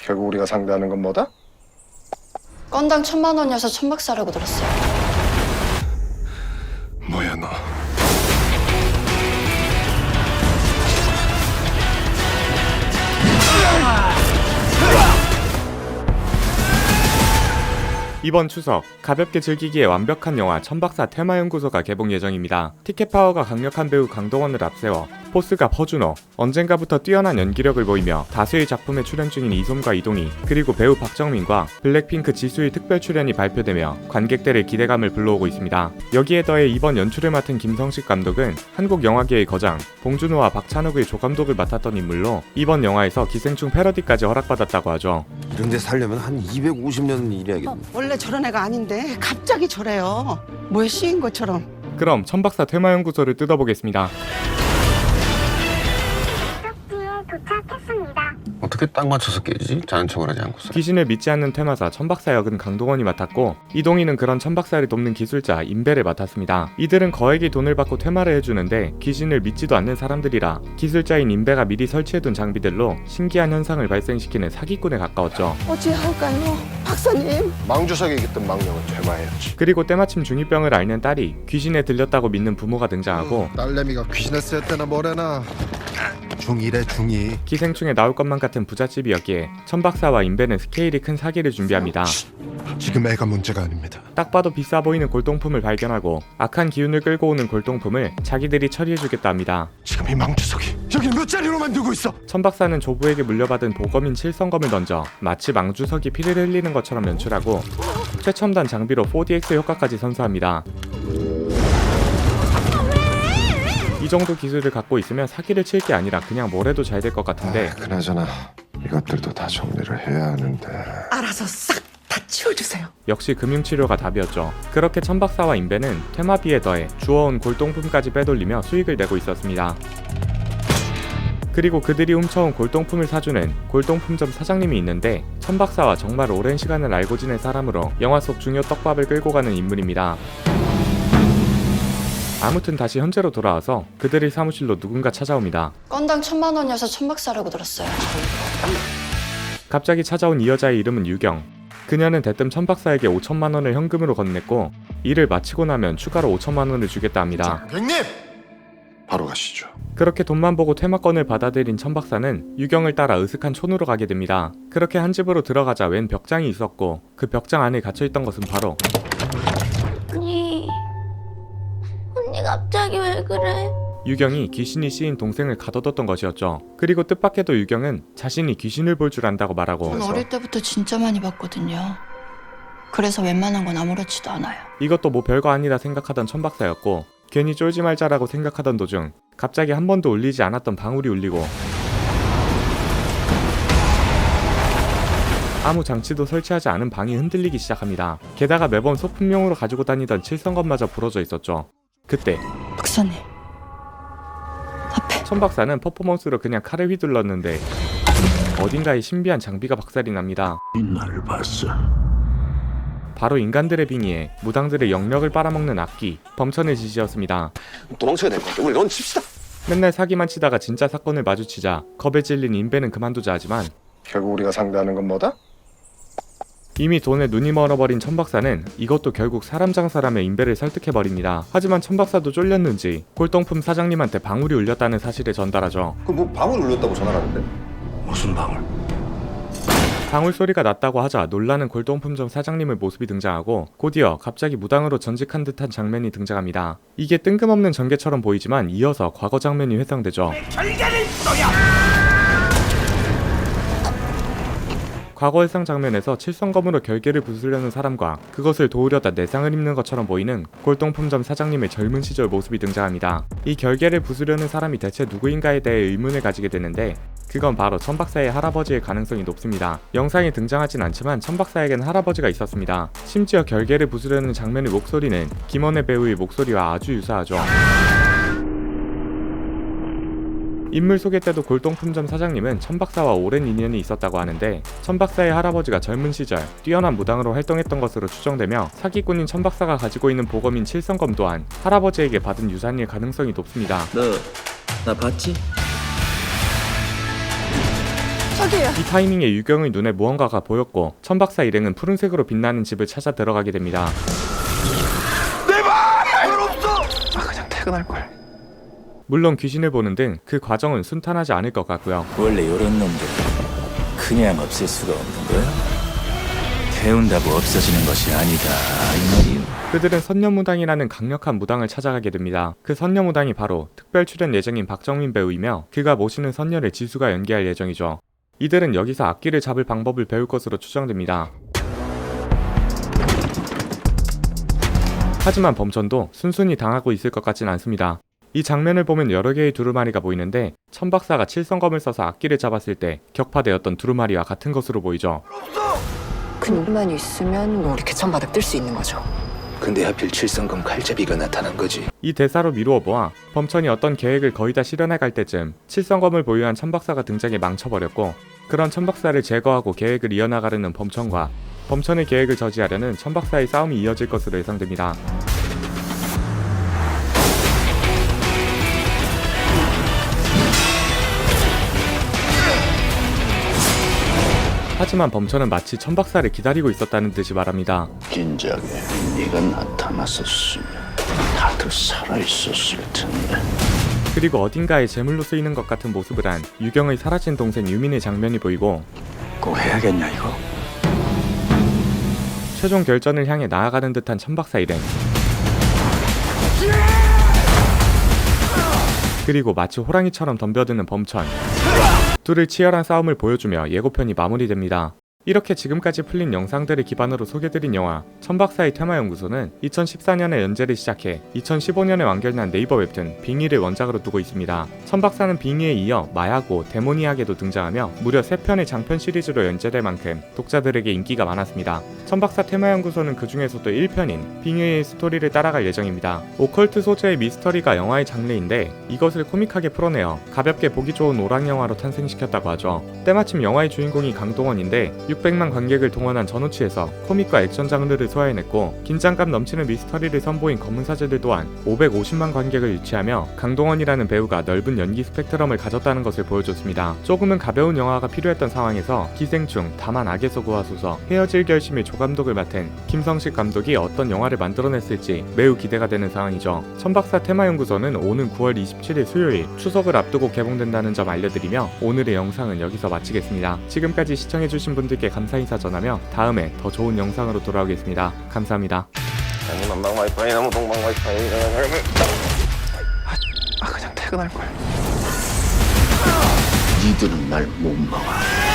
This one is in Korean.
결국 우리가 상대하는 건 뭐다? 건당 1,000만 원이어서 천박사라고 들었어요. 뭐야 너? 이번 추석 가볍게 즐기기에 완벽한 영화 천박사 테마연구소가 개봉 예정입니다. 티켓 파워가 강력한 배우 강동원을 앞세워 포스가 허준호, 언젠가부터 뛰어난 연기력을 보이며 다수의 작품에 출연 중인 이솜과 이동희, 그리고 배우 박정민과 블랙핑크 지수의 특별 출연이 발표되며 관객들의 기대감을 불러오고 있습니다. 여기에 더해 이번 연출을 맡은 김성식 감독은 한국 영화계의 거장 봉준호와 박찬욱의 조감독을 맡았던 인물로 이번 영화에서 기생충 패러디까지 허락받았다고 하죠. 이런 데 살려면 한 250년 일해야겠네. 원래 저런 애가 아닌데 갑자기 저래요. 뭐에 씌인 것처럼. 그럼 천박사 테마연구소를 뜯어보겠습니다. 도착했습니다. 어떻게 딱 맞춰서 깨지? 자는 척을 하지 않고서. 귀신을 믿지 않는 퇴마사 천박사 역은 강동원이 맡았고, 이동희는 그런 천박사를 돕는 기술자 임배를 맡았습니다. 이들은 거액의 돈을 받고 퇴마를 해주는데 귀신을 믿지도 않는 사람들이라 기술자인 임배가 미리 설치해둔 장비들로 신기한 현상을 발생시키는 사기꾼에 가까웠죠. 어찌 할까요? 박사님. 망주석에 깃든 망령은 퇴마해야지. 그리고 때마침 중2병을 앓는 딸이 귀신에 들렸다고 믿는 부모가 등장하고, 딸내미가 귀신에 쓰였대나 뭐래나. 중1에 중2. 기생충에 나올 것만 같은 부잣집이었기에 천박사와 임배는 스케일이 큰 사기를 준비합니다. 지금 애가 문제가 아닙니다. 딱 봐도 비싸 보이는 골동품을 발견하고 악한 기운을 끌고 오는 골동품을 자기들이 처리해주겠다 합니다. 지금 이 망주석이 여기 몇 자리로 만들고 있어? 천박사는 조부에게 물려받은 보검인 칠성검을 던져 마치 망주석이 피를 흘리는 것처럼 연출하고 최첨단 장비로 4DX 효과까지 선사합니다. 이 정도 기술을 갖고 있으면 사기를 칠 게 아니라 그냥 뭘 해도 잘 될 것 같은데, 그나저나 이것들도 다 정리를 해야 하는데. 알아서 싹 다 치워주세요. 역시 금융치료가 답이었죠. 그렇게 천박사와 임배는 퇴마비에 더해 주워온 골동품까지 빼돌리며 수익을 내고 있었습니다. 그리고 그들이 훔쳐온 골동품을 사주는 골동품점 사장님이 있는데, 천박사와 정말 오랜 시간을 알고 지낸 사람으로 영화 속 중요 떡밥을 끌고 가는 인물입니다. 아무튼 다시 현재로 돌아와서 그들의 사무실로 누군가 찾아옵니다. 건당 1,000만 원이어서 천박사라고 들었어요. 갑자기 찾아온 이 여자의 이름은 유경. 그녀는 대뜸 천박사에게 5천만 원을 현금으로 건넸고, 이를 마치고 나면 추가로 5천만 원을 주겠다 합니다. 형님! 바로 가시죠. 그렇게 돈만 보고 퇴마권을 받아들인 천박사는 유경을 따라 으슥한 촌으로 가게 됩니다. 그렇게 한 집으로 들어가자 웬 벽장이 있었고, 그 벽장 안에 갇혀있던 것은 바로 언니 갑자기 왜 그래? 유경이 귀신이 씌인 동생을 가둬뒀던 것이었죠. 그리고 뜻밖에도 유경은 자신이 귀신을 볼 줄 안다고 말하고, 전 어릴 때부터 진짜 많이 봤거든요. 그래서 웬만한 건 아무렇지도 않아요. 이것도 뭐 별거 아니라 생각하던 천박사였고, 괜히 쫄지 말자라고 생각하던 도중 갑자기 한 번도 울리지 않았던 방울이 울리고 아무 장치도 설치하지 않은 방이 흔들리기 시작합니다. 게다가 매번 소품용으로 가지고 다니던 칠성검마저 부러져 있었죠. 그때 박사님. 앞에. 천박사는 퍼포먼스로 그냥 칼을 휘둘렀는데 어딘가에 신비한 장비가 박살이 납니다. 나를 봤어. 바로 인간들의 빙의에 무당들의 영력을 빨아먹는 악기, 범천의 짓이었습니다. 도망쳐야 될 것 같아. 우리 넌 칩시다. 맨날 사기만 치다가 진짜 사건을 마주치자 겁에 질린 임배는 그만두자 하지만, 결국 우리가 상대하는 건 뭐다? 이미 돈에 눈이 멀어버린 천박사는 이것도 결국 사람 장사라며 임배를 설득해버립니다. 하지만 천박사도 쫄렸는지 골동품 사장님한테 방울이 울렸다는 사실을 전달하죠. 그 뭐 방울 울렸다고 전화를 하는데? 무슨 방울? 방울 소리가 났다고 하자 놀라는 골동품점 사장님의 모습이 등장하고, 곧이어 갑자기 무당으로 전직한 듯한 장면이 등장합니다. 이게 뜬금없는 전개처럼 보이지만 이어서 과거 장면이 회상되죠. 과거 회상 장면에서 칠성검으로 결계를 부수려는 사람과 그것을 도우려다 내상을 입는 것처럼 보이는 골동품점 사장님의 젊은 시절 모습이 등장합니다. 이 결계를 부수려는 사람이 대체 누구인가에 대해 의문을 가지게 되는데, 그건 바로 천박사의 할아버지일 가능성이 높습니다. 영상에 등장하진 않지만 천박사에겐 할아버지가 있었습니다. 심지어 결계를 부수려는 장면의 목소리는 김원혜 배우의 목소리와 아주 유사하죠. 인물 소개 때도 골동품점 사장님은 천박사와 오랜 인연이 있었다고 하는데, 천박사의 할아버지가 젊은 시절 뛰어난 무당으로 활동했던 것으로 추정되며, 사기꾼인 천박사가 가지고 있는 보검인 칠성검 또한 할아버지에게 받은 유산일 가능성이 높습니다. 너 나 봤지? 어디야? 이 타이밍에 유경의 눈에 무언가가 보였고 천박사 일행은 푸른색으로 빛나는 집을 찾아 들어가게 됩니다. 그냥 퇴근할걸. 물론 귀신을 보는 등 그 과정은 순탄하지 않을 것 같고요. 원래 이런 놈들 그냥 없앨 수가 없는 거야? 태운다고 없어지는 것이 아니다 이 말이요. 그들은 선녀무당이라는 강력한 무당을 찾아가게 됩니다. 그 선녀무당이 바로 특별 출연 예정인 박정민 배우이며 그가 모시는 선녀를 지수가 연기할 예정이죠. 이들은 여기서 악기를 잡을 방법을 배울 것으로 추정됩니다. 하지만 범천도 순순히 당하고 있을 것 같진 않습니다. 이 장면을 보면 여러 개의 두루마리가 보이는데 천박사가 칠성검을 써서 악기를 잡았을 때 격파되었던 두루마리와 같은 것으로 보이죠. 그만 있으면 우리 개천바닥 뜰 수 있는 거죠. 근데 하필 칠성검 칼잡이가 나타난 거지. 이 대사로 미루어 보아 범천이 어떤 계획을 거의 다 실현해갈 때쯤 칠성검을 보유한 천박사가 등장해 망쳐버렸고 그런 천박사를 제거하고 계획을 이어나가려는 범천과 범천의 계획을 저지하려는 천박사의 싸움이 이어질 것으로 예상됩니다. 하지만 범천은 마치 천박사를 기다리고 있었다는 듯이 말합니다. 긴장해. 네가 나타났었으면 다들 살아있었을 텐데. 그리고 어딘가에 제물로 쓰이는 것 같은 모습을 한 유경의 사라진 동생 유민의 장면이 보이고 꼭 해야겠냐 이거? 최종 결전을 향해 나아가는 듯한 천박사 일행. 그리고 마치 호랑이처럼 덤벼드는 범천. 둘의 치열한 싸움을 보여주며 예고편이 마무리됩니다. 이렇게 지금까지 풀린 영상들을 기반으로 소개드린 영화 천박사의 테마연구소는 2014년에 연재를 시작해 2015년에 완결난 네이버 웹툰 빙의를 원작으로 두고 있습니다. 천박사는 빙의에 이어 마야고, 데모니악에도 등장하며 무려 3편의 장편 시리즈로 연재될 만큼 독자들에게 인기가 많았습니다. 천박사 테마연구소는 그 중에서도 1편인 빙의의 스토리를 따라갈 예정입니다. 오컬트 소재의 미스터리가 영화의 장르인데 이것을 코믹하게 풀어내어 가볍게 보기 좋은 오락영화로 탄생시켰다고 하죠. 때마침 영화의 주인공이 강동원인데 600만 관객을 동원한 전우치에서 코믹과 액션 장르를 소화해냈고 긴장감 넘치는 미스터리를 선보인 검은사제들 또한 550만 관객을 유치하며 강동원이라는 배우가 넓은 연기 스펙트럼을 가졌다는 것을 보여줬습니다. 조금은 가벼운 영화가 필요했던 상황에서 기생충, 다만 악에서 구하소서, 헤어질 결심의 조감독을 맡은 김성식 감독이 어떤 영화를 만들어냈을지 매우 기대가 되는 상황이죠. 천박사 테마연구소는 오는 9월 27일 수요일 추석을 앞두고 개봉된다는 점 알려드리며 오늘의 영상은 여기서 마치겠습니다. 지금까지 시청해주신 분들께 감사 인사 전하며 다음에 더 좋은 영상으로 돌아오겠습니다. 감사합니다. 만방 와이파이 너무 동방 와이파이. 그냥 퇴근할걸. 니들은 날 못 막아.